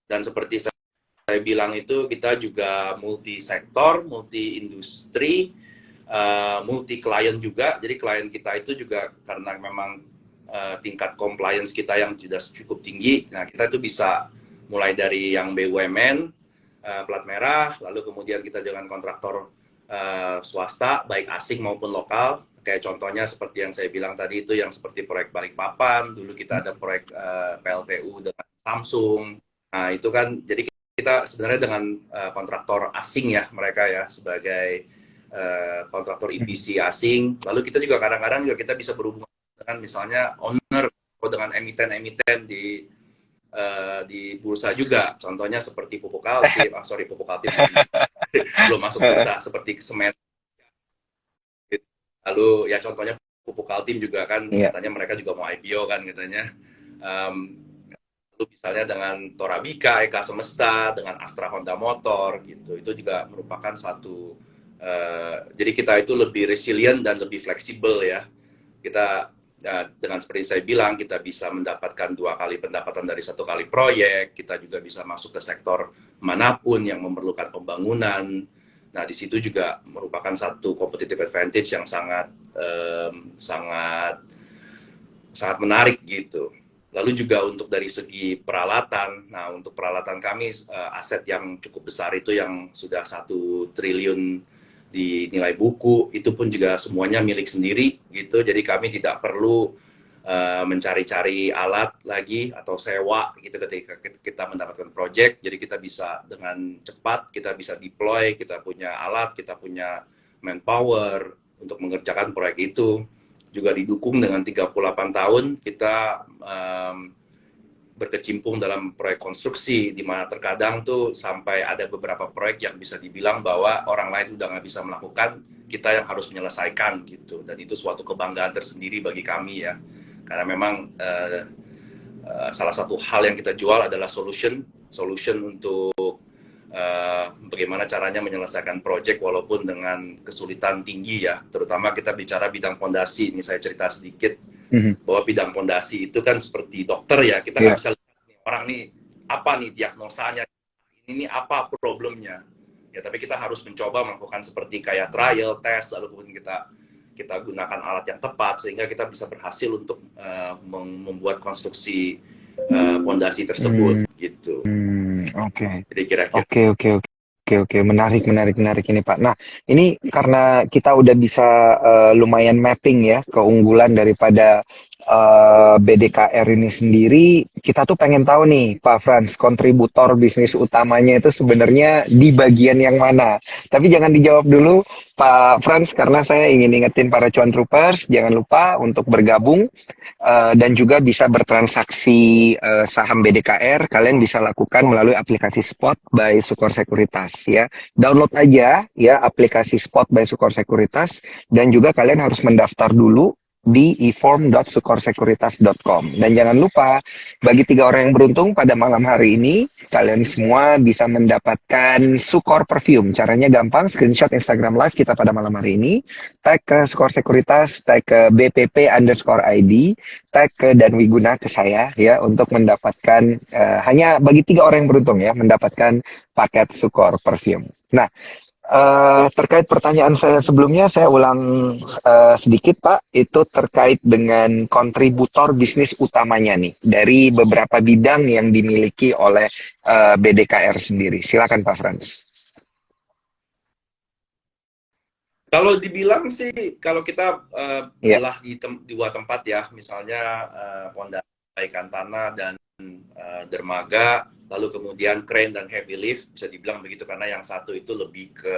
dan seperti saya bilang itu kita juga multi sektor, multi industri, multi klien juga. Jadi klien kita itu juga karena memang tingkat compliance kita yang sudah cukup tinggi. Nah, kita itu bisa mulai dari yang BUMN, plat merah, lalu kemudian kita dengan kontraktor swasta, baik asing maupun lokal. Kayak contohnya seperti yang saya bilang tadi itu yang seperti proyek Balikpapan, dulu kita ada proyek PLTU dengan Samsung. Nah, itu kan jadi kita sebenarnya dengan kontraktor asing ya mereka ya sebagai kontraktor EPC asing. Lalu kita juga kadang-kadang juga kita bisa berhubungan dengan misalnya owner atau dengan emiten-emiten di bursa juga. Contohnya seperti Pupuk Kaltim, sorry Pupuk Kaltim belum masuk bursa seperti semen. Lalu ya contohnya Pupuk Kaltim juga kan Iya. katanya mereka juga mau IPO kan katanya. Um, Lalu misalnya dengan Torabika, Eka Semesta, dengan Astra Honda Motor gitu, itu juga merupakan satu jadi kita itu lebih resilient dan lebih fleksibel ya. Kita dengan seperti saya bilang kita bisa mendapatkan 2 kali pendapatan dari 1 kali proyek, kita juga bisa masuk ke sektor manapun yang memerlukan pembangunan. Nah, di situ juga merupakan satu competitive advantage yang sangat sangat menarik gitu. Lalu juga untuk dari segi peralatan, nah untuk peralatan kami aset yang cukup besar itu yang sudah 1 triliun di nilai buku itu pun juga semuanya milik sendiri gitu. Jadi kami tidak perlu mencari-cari alat lagi atau sewa gitu ketika kita mendapatkan project. Jadi kita bisa dengan cepat kita bisa deploy, kita punya alat, kita punya manpower untuk mengerjakan proyek itu juga didukung dengan 38 tahun kita berkecimpung dalam proyek konstruksi di mana terkadang tuh sampai ada beberapa proyek yang bisa dibilang bahwa orang lain udah nggak bisa melakukan, kita yang harus menyelesaikan gitu, dan itu suatu kebanggaan tersendiri bagi kami ya karena memang salah satu hal yang kita jual adalah solution untuk bagaimana caranya menyelesaikan proyek walaupun dengan kesulitan tinggi ya. Terutama kita bicara bidang fondasi. Ini saya cerita sedikit Mhm. bahwa bidang fondasi itu kan seperti dokter ya. Kita nggak Iya. bisa lihat nih, orang nih apa nih diagnosanya, ini apa problemnya. Ya tapi kita harus mencoba melakukan seperti kayak trial, test, lalu kemudian kita gunakan alat yang tepat sehingga kita bisa berhasil untuk membuat konstruksi fondasi tersebut Hmm. gitu. Oke. Jadi kira-kira Oke, oke, oke, oke, oke. Menarik, menarik, menarik ini, Pak. Nah, ini karena kita udah bisa lumayan mapping ya keunggulan daripada BDKR ini sendiri, kita tuh pengen tahu nih, Pak Frans, kontributor bisnis utamanya itu sebenarnya di bagian yang mana? Tapi jangan dijawab dulu, Pak Frans, karena saya ingin ingetin para cuan troopers, jangan lupa untuk bergabung dan juga bisa bertransaksi saham BDKR, kalian bisa lakukan melalui aplikasi Spot by Sukor Sekuritas ya. Download aja ya aplikasi Spot by Sukor Sekuritas dan juga kalian harus mendaftar dulu di eform.sukorsekuritas.com. Dan jangan lupa, bagi 3 orang yang beruntung pada malam hari ini, kalian semua bisa mendapatkan Sukor Perfume. Caranya gampang, screenshot Instagram Live kita pada malam hari ini, tag ke Sukor Sekuritas, tag ke BPP_ID, tag ke Dan Wiguna ke saya ya untuk mendapatkan hanya bagi 3 orang yang beruntung ya mendapatkan paket Sukor Perfume. Nah, terkait pertanyaan saya sebelumnya, saya ulang sedikit Pak, itu terkait dengan kontributor bisnis utamanya nih, dari beberapa bidang yang dimiliki oleh BDKR sendiri. Silakan Pak Franz. Kalau dibilang sih, kalau kita Ya. belah di 2 tempat ya, misalnya pondasi perbaikan tanah dan dermaga, lalu kemudian crane dan heavy lift, bisa dibilang begitu karena yang satu itu lebih ke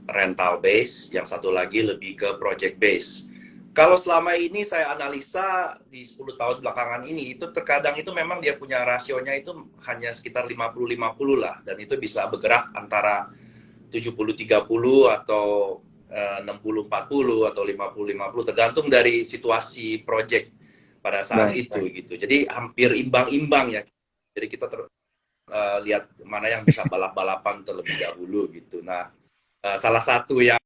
rental base, yang satu lagi lebih ke project base. Kalau selama ini saya analisa di 10 tahun belakangan ini, itu terkadang itu memang dia punya rasionya itu hanya sekitar 50-50 lah, dan itu bisa bergerak antara 70-30 atau 60-40 atau 50-50 tergantung dari situasi project pada saat Baik, itu baik. gitu. Jadi hampir imbang-imbang ya. Jadi kita lihat mana yang bisa balap-balapan terlebih dahulu gitu. Nah, salah satu yang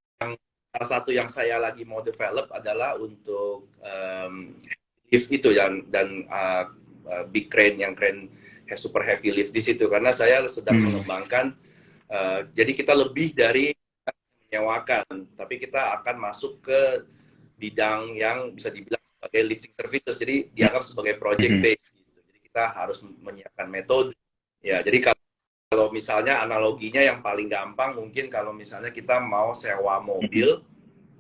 saya lagi mau develop adalah untuk lift itu dan big crane yang crane super heavy lift di situ karena saya sedang mengembangkan. Jadi kita lebih dari menyewakan, tapi kita akan masuk ke bidang yang bisa dibilang sebagai lifting services. Jadi dianggap sebagai project base. Gitu. Jadi kita harus menyiapkan metode. Ya, jadi kalau misalnya analoginya yang paling gampang mungkin kalau misalnya kita mau sewa mobil,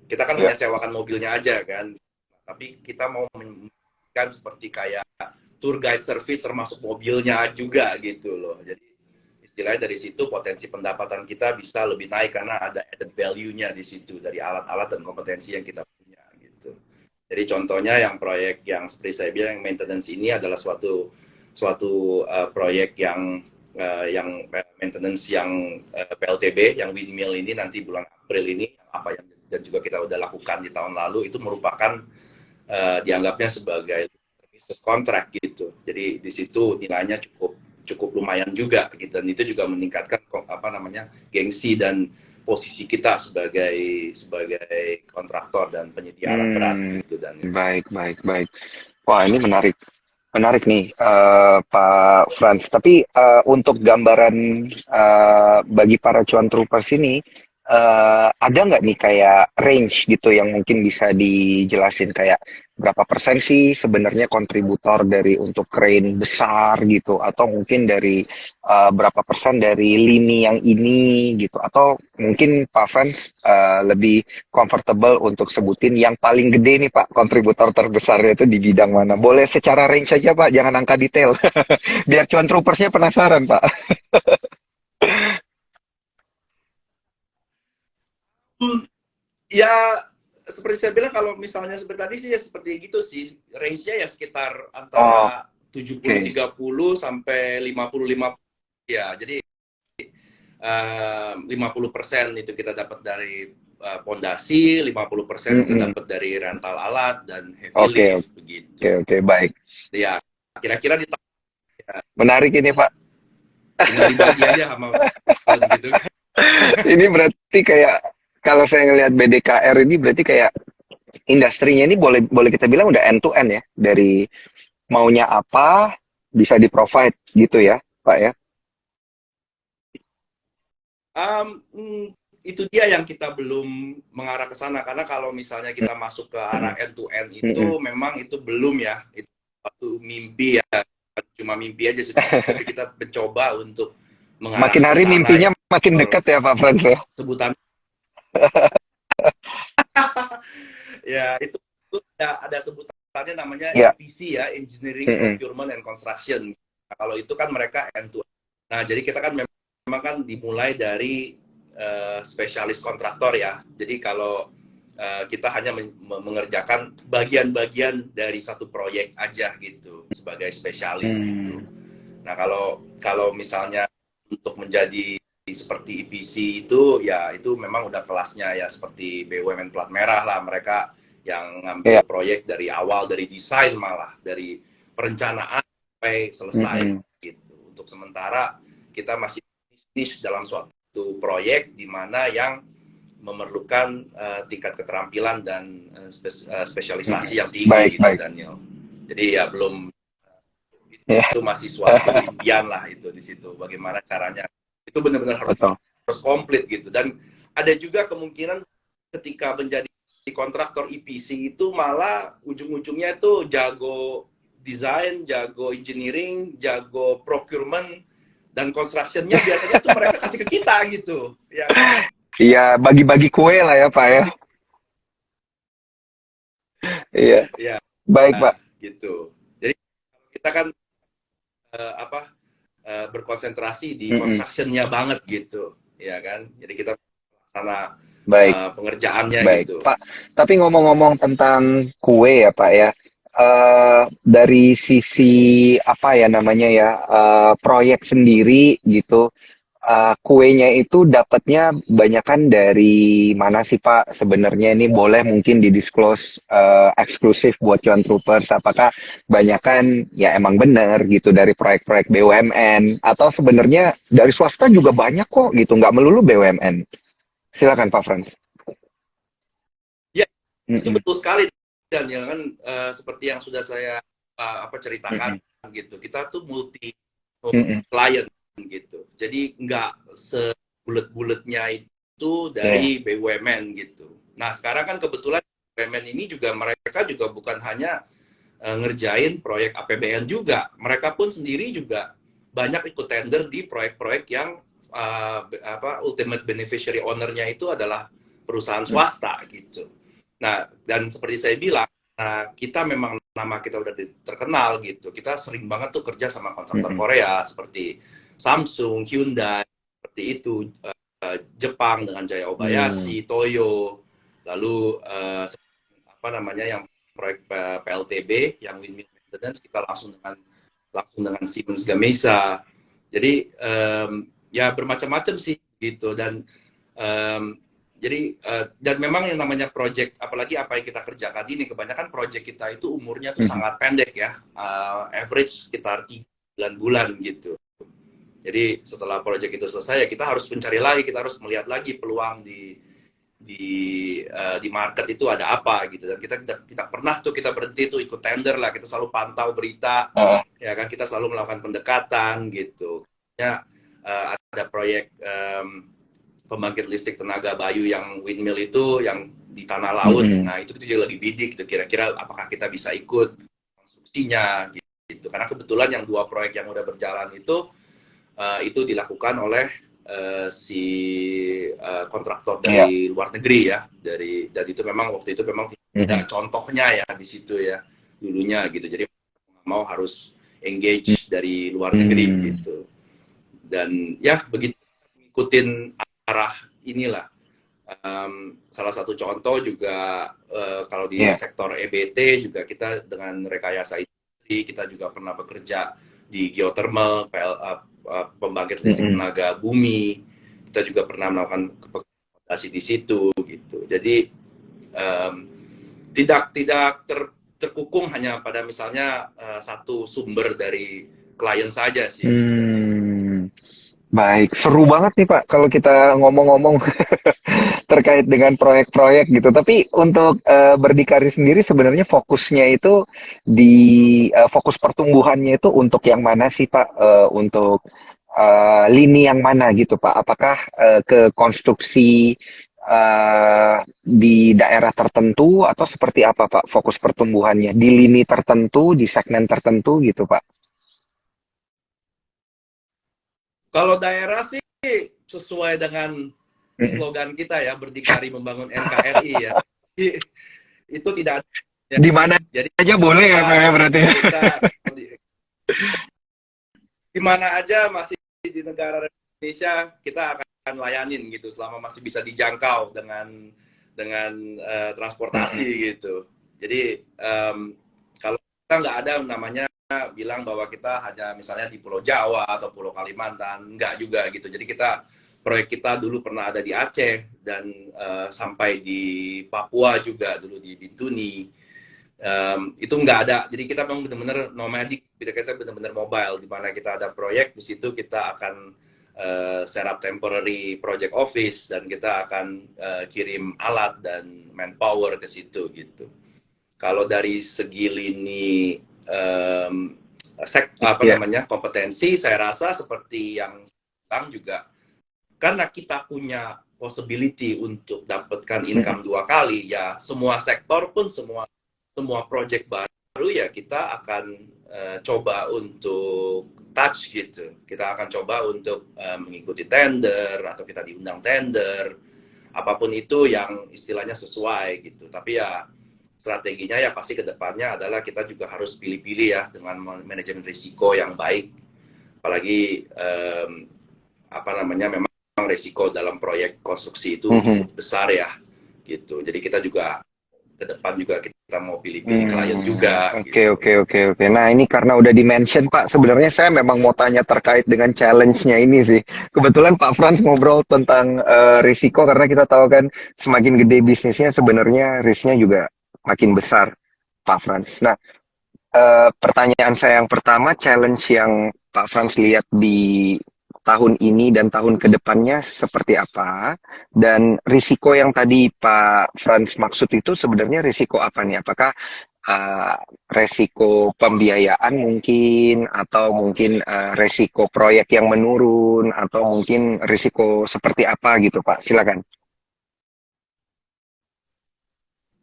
kita kan hanya Ya. sewakan mobilnya aja kan. Tapi kita mau memberikan seperti kayak tour guide service termasuk mobilnya juga gitu loh. Jadi istilahnya dari situ potensi pendapatan kita bisa lebih naik karena ada added value-nya di situ dari alat-alat dan kompetensi yang kita punya gitu. Jadi contohnya yang proyek yang seperti saya bilang yang maintenance ini adalah suatu proyek yang maintenance yang PLTB yang windmill ini nanti bulan April ini apa yang dan juga kita udah lakukan di tahun lalu itu merupakan dianggapnya sebagai business contract gitu. Jadi di situ nilainya cukup lumayan juga gitu dan itu juga meningkatkan gengsi dan posisi kita sebagai kontraktor dan penyedia alat berat gitu dan Baik, baik, baik. Wah, ini menarik. Menarik nih, Pak Franz. Tapi untuk gambaran bagi para cuan troopers ini, ada nggak nih kayak range gitu yang mungkin bisa dijelasin kayak berapa persen sih sebenarnya kontributor dari untuk crane besar gitu, atau mungkin dari berapa persen dari lini yang ini gitu, atau mungkin Pak Franz lebih comfortable untuk sebutin yang paling gede nih Pak, kontributor terbesarnya itu di bidang mana? Boleh secara range saja Pak, jangan angka detail. Biar cuan troopersnya penasaran Pak. ya seperti saya bilang kalau misalnya seperti tadi sih ya seperti gitu sih range-nya ya sekitar Oh, antara 70 oke. 30 sampai 50 50 ya jadi 50% itu kita dapat dari pondasi, 50% kita Mm-mm. dapat dari rental alat dan heavy Oke, lift oke, begitu. oke, baik. Ya, kira-kira Menarik ini Pak. tinggal dibagi aja sama talent gitu kan. Ini berarti kayak kalau saya ngelihat BDKR ini berarti kayak industrinya ini boleh boleh kita bilang udah end to end ya, dari maunya apa bisa di provide gitu ya Pak ya. Itu dia yang kita belum mengarah ke sana karena kalau misalnya kita masuk ke arah Mm-mm. end to end Mm-mm. itu memang itu belum ya itu satu mimpi ya cuma mimpi aja sih tapi kita mencoba untuk mengarah Makin ke hari sana mimpinya ya makin dekat ya Pak Frans ya. sebutan ya itu ada sebutannya namanya Ya. EPC ya Engineering Mm-mm. Procurement and Construction. Nah, kalau itu kan mereka end to end. Nah jadi kita kan memang kan dimulai dari spesialis kontraktor ya. Jadi kalau kita hanya mengerjakan bagian-bagian dari satu proyek aja gitu sebagai spesialis gitu. Hmm. Nah kalau misalnya untuk menjadi seperti EPC itu ya itu memang udah kelasnya ya seperti BUMN plat merah lah mereka yang Iya. ngambil proyek dari awal, dari desain malah, dari perencanaan sampai selesai gitu. Untuk sementara kita masih niche dalam suatu proyek di mana yang memerlukan tingkat keterampilan dan spesialisasi yang tinggi Baik, gitu, baik. Daniel. Jadi ya belum, Ya, itu masih suatu impian lah itu di situ. Bagaimana caranya? Itu benar-benar betul. harus komplit gitu. Dan ada juga kemungkinan ketika menjadi kontraktor EPC itu malah ujung-ujungnya itu jago desain, jago engineering, jago procurement, dan construction-nya biasanya tuh mereka kasih ke kita gitu, ya kan? Iya, bagi-bagi kue lah ya, Pak ya. Iya, Ya, baik, Pak. gitu. Jadi kita kan berkonsentrasi di Mm-mm. construction-nya banget gitu, ya kan? Jadi kita sana Baik, pengerjaannya baik. gitu. Pak, tapi ngomong-ngomong tentang kue ya, Pak ya. Dari sisi apa ya namanya ya, proyek sendiri gitu. Kuenya itu dapatnya banyakan dari mana sih Pak? Sebenarnya ini boleh mungkin didisclose eksklusif buat Cuan Troopers. Apakah banyakan ya emang benar gitu dari proyek-proyek BUMN atau sebenarnya dari swasta juga banyak kok gitu, nggak melulu BUMN. Silakan Pak Frans. Ya, itu Mm-mm, betul sekali, dan ya kan seperti yang sudah saya ceritakan mm-mm, gitu. Kita tuh multi mm-mm. client gitu. Jadi nggak sebulet-buletnya itu Iya. dari BUMN gitu. Nah, sekarang kan kebetulan BUMN ini juga mereka juga bukan hanya ngerjain proyek APBN juga. Mereka pun sendiri juga banyak ikut tender di proyek-proyek yang ultimate beneficiary owner-nya itu adalah perusahaan swasta gitu. Nah, dan seperti saya bilang, nah, kita memang nama kita udah terkenal gitu. Kita sering banget tuh kerja sama kontraktor Mm-mm, Korea seperti Samsung, Hyundai, seperti itu. Jepang dengan Jaya mm, Obayashi, Toyo, lalu yang proyek PLTB yang win-win maintenance kita langsung dengan Siemens Gamesa. Jadi ya bermacam-macam sih gitu, dan um, dan memang yang namanya project, apalagi apa yang kita kerjakan ini, kebanyakan project kita itu umurnya tuh mm-mm, sangat pendek ya, average sekitar 3 bulan gitu. Jadi setelah project itu selesai ya kita harus mencari lagi, kita harus melihat lagi peluang di market itu ada apa gitu, dan kita tidak pernah tuh kita berhenti tuh ikut tender lah, kita selalu pantau berita, uh, ya kan, kita selalu melakukan pendekatan gitu ya. Ada proyek pembangkit listrik tenaga bayu yang windmill itu yang di tanah laut, mm-mm, nah itu kita juga lagi bidik gitu, kira-kira apakah kita bisa ikut konstruksinya gitu, karena kebetulan yang 2 proyek yang udah berjalan itu dilakukan oleh si kontraktor iya. dari luar negeri ya, dan itu memang waktu itu memang Mm-mm, ada contohnya ya di situ ya dulunya gitu, jadi mau harus engage dari luar negeri mm, gitu, dan ya begitu ngikutin arah inilah. Salah satu contoh juga kalau di iya. sektor EBT juga kita dengan rekayasa ini kita juga pernah bekerja di geothermal, pembangkit listrik Mm-mm. tenaga bumi. Kita juga pernah melakukan rekomendasi di situ gitu. Jadi um, tidak tidak terkukung hanya pada misalnya satu sumber dari klien saja sih gitu, Daniel. Hmm, baik, seru banget nih Pak kalau kita ngomong-ngomong terkait dengan proyek-proyek gitu. Tapi untuk berdikari sendiri sebenarnya fokusnya itu di fokus pertumbuhannya itu untuk yang mana sih Pak? Untuk lini yang mana gitu Pak? Apakah ke konstruksi di daerah tertentu atau seperti apa Pak fokus pertumbuhannya? Di lini tertentu, di segmen tertentu gitu Pak? Kalau daerah sih sesuai dengan Mm-mm. slogan kita ya, berdikari membangun NKRI ya. Itu tidak ada ya. Di mana Jadi aja boleh ya Pak ya berarti. kita di mana aja masih di negara Indonesia kita akan layanin gitu selama masih bisa dijangkau dengan transportasi Mm-mm. gitu. Jadi kalau kita nggak ada namanya bilang bahwa kita hanya misalnya di Pulau Jawa atau Pulau Kalimantan, nggak juga gitu. Jadi kita proyek kita dulu pernah ada di Aceh dan sampai di Papua juga dulu di Bintuni. Itu nggak ada, jadi kita memang benar-benar nomadic, kita benar-benar mobile, di mana kita ada proyek di situ kita akan set up temporary project office dan kita akan kirim alat dan manpower ke situ gitu. Kalau dari segi lini kompetensi, saya rasa seperti yang sekarang juga, karena kita punya possibility untuk dapatkan income 2 kali, ya semua sektor pun semua project baru ya kita akan coba untuk touch gitu. Kita akan coba untuk mengikuti tender atau kita diundang tender, apapun itu yang istilahnya sesuai gitu. Tapi ya strateginya ya pasti ke depannya adalah kita juga harus pilih-pilih ya dengan manajemen risiko yang baik. Apalagi memang risiko dalam proyek konstruksi itu cukup besar ya gitu. Jadi kita juga ke depan juga kita mau pilih-pilih klien juga. Oke. Nah, ini karena udah di-mention, Pak, sebenarnya saya memang mau tanya terkait dengan challenge-nya ini sih. Kebetulan Pak Frans ngobrol tentang risiko, karena kita tahu kan semakin gede bisnisnya sebenarnya risknya juga makin besar, Pak Frans. Nah, pertanyaan saya yang pertama, challenge yang Pak Frans lihat di tahun ini dan tahun kedepannya seperti apa? Dan risiko yang tadi Pak Frans maksud itu sebenarnya risiko apa nih? Apakah resiko pembiayaan mungkin, atau mungkin resiko proyek yang menurun, atau mungkin risiko seperti apa gitu, Pak? Silakan.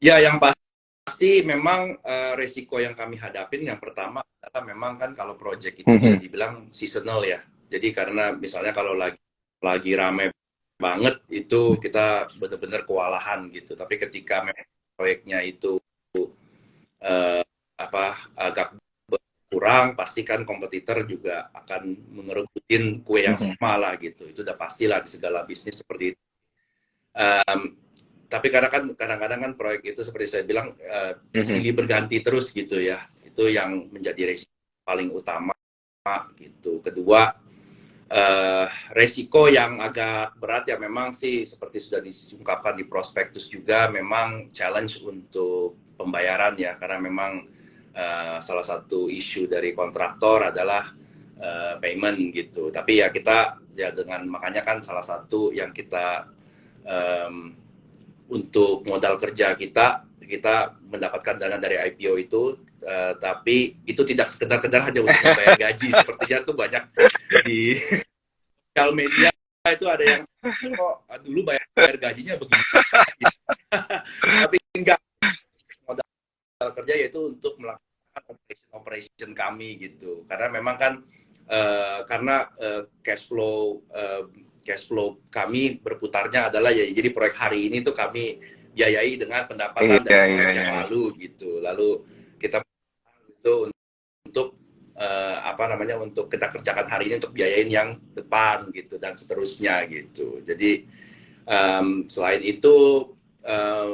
Ya, yang pasti memang resiko yang kami hadapin yang pertama adalah memang kan kalau project itu bisa dibilang seasonal ya. Jadi karena misalnya kalau lagi rame banget itu kita benar-benar kewalahan gitu. Tapi ketika memang proyeknya itu agak kurang, pastikan kompetitor juga akan mengerebutin kue yang sama lah gitu. Itu udah pastilah di segala bisnis seperti itu. Tapi kadang-kadang kan proyek itu seperti saya bilang silih berganti terus gitu ya. Itu yang menjadi resiko paling utama gitu. Kedua, resiko yang agak berat ya memang sih seperti sudah diungkapkan di prospektus juga, memang challenge untuk pembayaran ya, karena memang salah satu isu dari kontraktor adalah payment gitu. Tapi ya kita ya makanya kan salah satu yang kita untuk modal kerja kita mendapatkan dana dari IPO itu, tapi itu tidak sekedar hanya untuk membayar gaji. Sepertinya tuh banyak di sosial media itu ada yang kok dulu bayar gajinya begini. Tapi enggak, modal kerja yaitu untuk melakukan operation kami gitu. Karena memang kan cash flow kami berputarnya adalah ya, jadi proyek hari ini tuh kami biayai dengan pendapatan dari proyek yang lalu gitu. Lalu kita itu untuk untuk kita kerjakan hari ini untuk biayain yang depan gitu dan seterusnya gitu. Jadi selain itu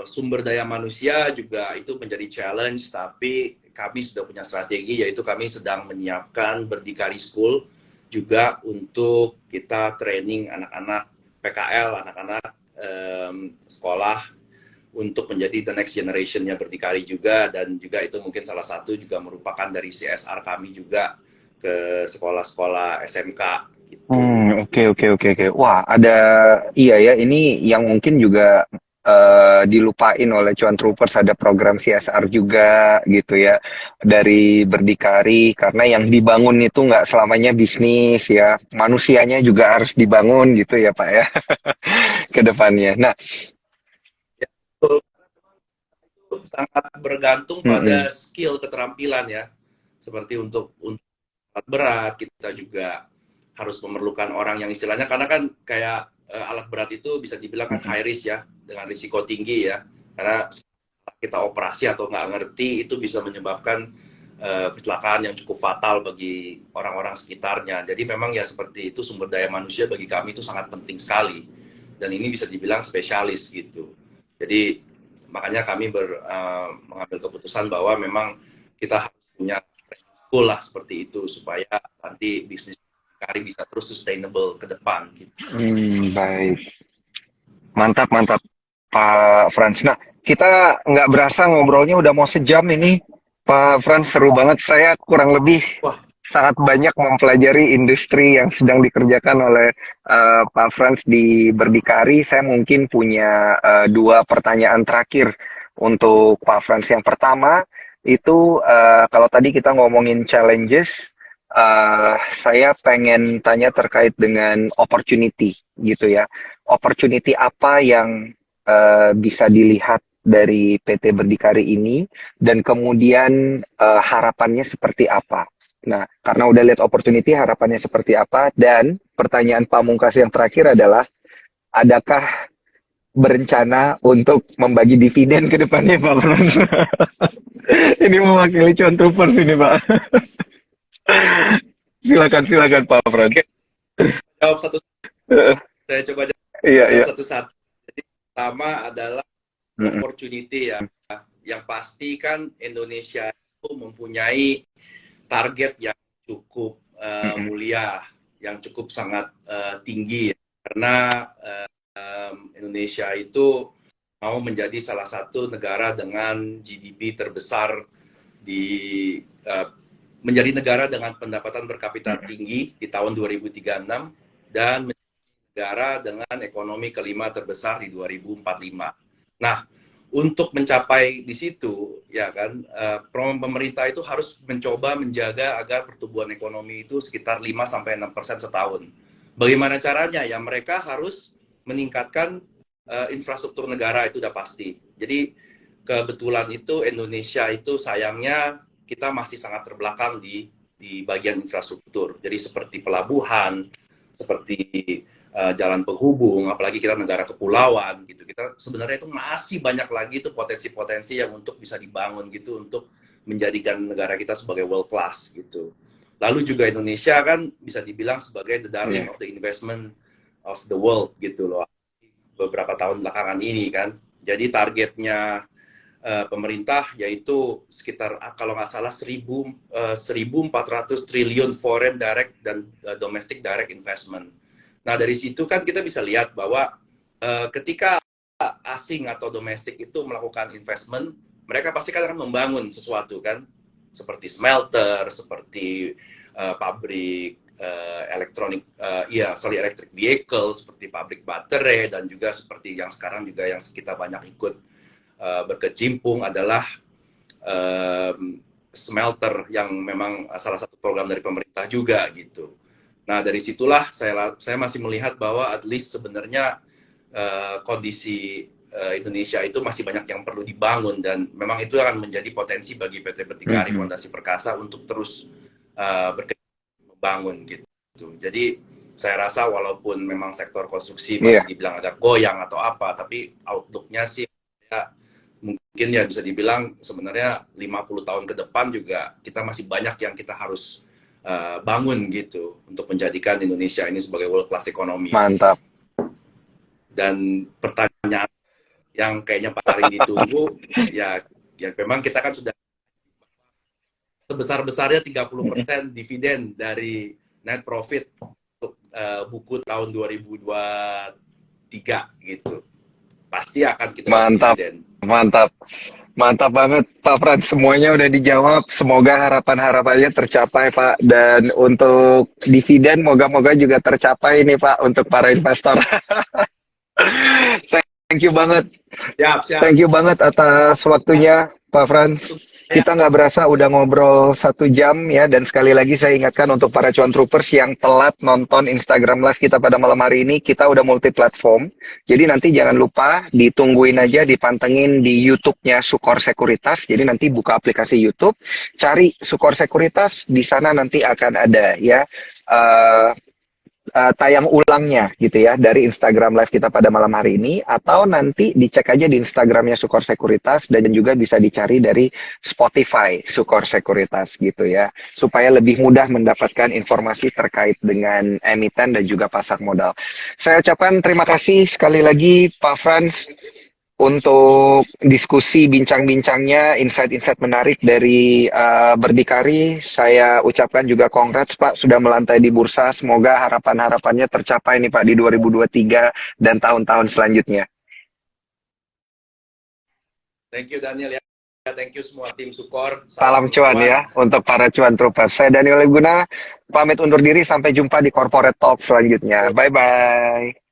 sumber daya manusia juga itu menjadi challenge, tapi kami sudah punya strategi, yaitu kami sedang menyiapkan Berdikari School juga untuk kita training anak-anak PKL, anak-anak sekolah untuk menjadi the next generation-nya Berdikari juga, dan juga itu mungkin salah satu juga merupakan dari CSR kami juga ke sekolah-sekolah SMK gitu. Oke. Wah, iya ya, ini yang mungkin juga dilupain oleh Cuan Troopers, ada program CSR juga gitu ya dari Berdikari, karena yang dibangun itu nggak selamanya bisnis ya, manusianya juga harus dibangun gitu ya Pak ya ke depannya. Nah, ya, betul. Itu sangat bergantung pada skill, keterampilan ya. Seperti untuk alat berat kita juga harus memerlukan orang yang istilahnya, karena kan kayak alat berat itu bisa dibilang kan high risk ya, dengan risiko tinggi ya, karena kita operasi atau nggak ngerti itu bisa menyebabkan kecelakaan yang cukup fatal bagi orang-orang sekitarnya. Jadi memang ya seperti itu, sumber daya manusia bagi kami itu sangat penting sekali, dan ini bisa dibilang spesialis gitu. Jadi makanya kami mengambil keputusan bahwa memang kita harus punya school lah seperti itu, supaya nanti bisnis Berdikari bisa terus sustainable ke depan gitu. Baik. Mantap, mantap, Pak Frans. Nah, kita nggak berasa ngobrolnya udah mau sejam ini. Pak Frans, seru banget. Saya kurang lebih Wah, sangat banyak mempelajari industri yang sedang dikerjakan oleh Pak Frans di Berdikari. Saya mungkin punya dua pertanyaan terakhir untuk Pak Frans. Yang pertama, itu kalau tadi kita ngomongin challenges, saya pengen tanya terkait dengan opportunity gitu ya. Opportunity apa yang bisa dilihat dari PT Berdikari ini dan kemudian harapannya seperti apa? Nah, karena udah lihat opportunity, harapannya seperti apa? Dan pertanyaan pamungkas yang terakhir adalah, adakah berencana untuk membagi dividen ke depannya, Pak Frans? Ini mewakili Cuan Troopers ini, Pak. Silakan, silakan, Pak Frans. oke, jawab satu. Saya coba Iya, jawab iya. satu-satu. Jadi pertama adalah Mm-mm. opportunity ya. Yang pasti kan Indonesia itu mempunyai target yang cukup mulia, yang cukup sangat tinggi ya. Karena Indonesia itu mau menjadi salah satu negara dengan GDP terbesar di menjadi negara dengan pendapatan per kapita tinggi di tahun 2036 dan menjadi negara dengan ekonomi kelima terbesar di 2045. Nah, untuk mencapai di situ, ya kan, pemerintah itu harus mencoba menjaga agar pertumbuhan ekonomi itu sekitar 5-6% setahun. Bagaimana caranya? Ya mereka harus meningkatkan infrastruktur negara, itu udah pasti. Jadi kebetulan itu Indonesia itu sayangnya kita masih sangat terbelakang di bagian infrastruktur. Jadi seperti pelabuhan, seperti jalan penghubung, apalagi kita negara kepulauan gitu. Kita sebenarnya itu masih banyak lagi itu potensi-potensi yang untuk bisa dibangun gitu untuk menjadikan negara kita sebagai world class gitu. Lalu juga Indonesia kan bisa dibilang sebagai the darling of the investment of the world gitu loh. Beberapa tahun belakangan ini kan. Jadi targetnya pemerintah yaitu sekitar kalau nggak salah 1.400 triliun foreign direct dan domestic direct investment. Nah dari situ kan kita bisa lihat bahwa ketika asing atau domestik itu melakukan investment, mereka pasti kan akan membangun sesuatu kan, seperti smelter, seperti pabrik electric vehicle, seperti pabrik baterai, dan juga seperti yang sekarang juga yang kita banyak ikut berkecimpung adalah smelter yang memang salah satu program dari pemerintah juga gitu. Nah dari situlah saya masih melihat bahwa at least sebenarnya kondisi Indonesia itu masih banyak yang perlu dibangun dan memang itu akan menjadi potensi bagi PT Berdikari Fondasi Perkasa untuk terus membangun gitu. Jadi saya rasa walaupun memang sektor konstruksi masih dibilang agak goyang atau apa, tapi outlook-nya sih ya, mungkin ya bisa dibilang sebenarnya 50 tahun ke depan juga kita masih banyak yang kita harus bangun gitu untuk menjadikan Indonesia ini sebagai world class ekonomi. Mantap. Dan pertanyaan yang kayaknya paling ditunggu ya memang kita kan sudah sebesar-besarnya 30% dividen dari net profit untuk buku tahun 2023 gitu. Pasti akan kita dividen. Mantap. Mantap banget Pak Frans, semuanya udah dijawab. Semoga harapan-harapannya tercapai Pak. Dan untuk dividen moga-moga juga tercapai nih Pak untuk para investor. Thank you banget. Siap. Thank you banget atas waktunya Pak Frans. Kita nggak berasa udah ngobrol 1 jam ya, dan sekali lagi saya ingatkan untuk para Cuan Troopers yang telat nonton Instagram Live kita pada malam hari ini, kita udah multi platform. Jadi nanti jangan lupa ditungguin aja, dipantengin di YouTube-nya Sukor Sekuritas. Jadi nanti buka aplikasi YouTube, cari Sukor Sekuritas, di sana nanti akan ada ya tayang ulangnya gitu ya dari Instagram Live kita pada malam hari ini, atau nanti dicek aja di Instagramnya Sukor Sekuritas, dan juga bisa dicari dari Spotify Sukor Sekuritas gitu ya, supaya lebih mudah mendapatkan informasi terkait dengan emiten dan juga pasar modal. Saya ucapkan terima kasih sekali lagi Pak Frans untuk diskusi bincang-bincangnya, insight-insight menarik dari Berdikari. Saya ucapkan juga congrats Pak sudah melantai di bursa. Semoga harapan-harapannya tercapai nih Pak di 2023 dan tahun-tahun selanjutnya. Thank you Daniel ya. Thank you semua tim Sukor. Salam Salam cuan cuan. ya untuk para cuan troopers. Saya Daniel Guna, pamit undur diri sampai jumpa di Corporate Talk selanjutnya. Bye-bye.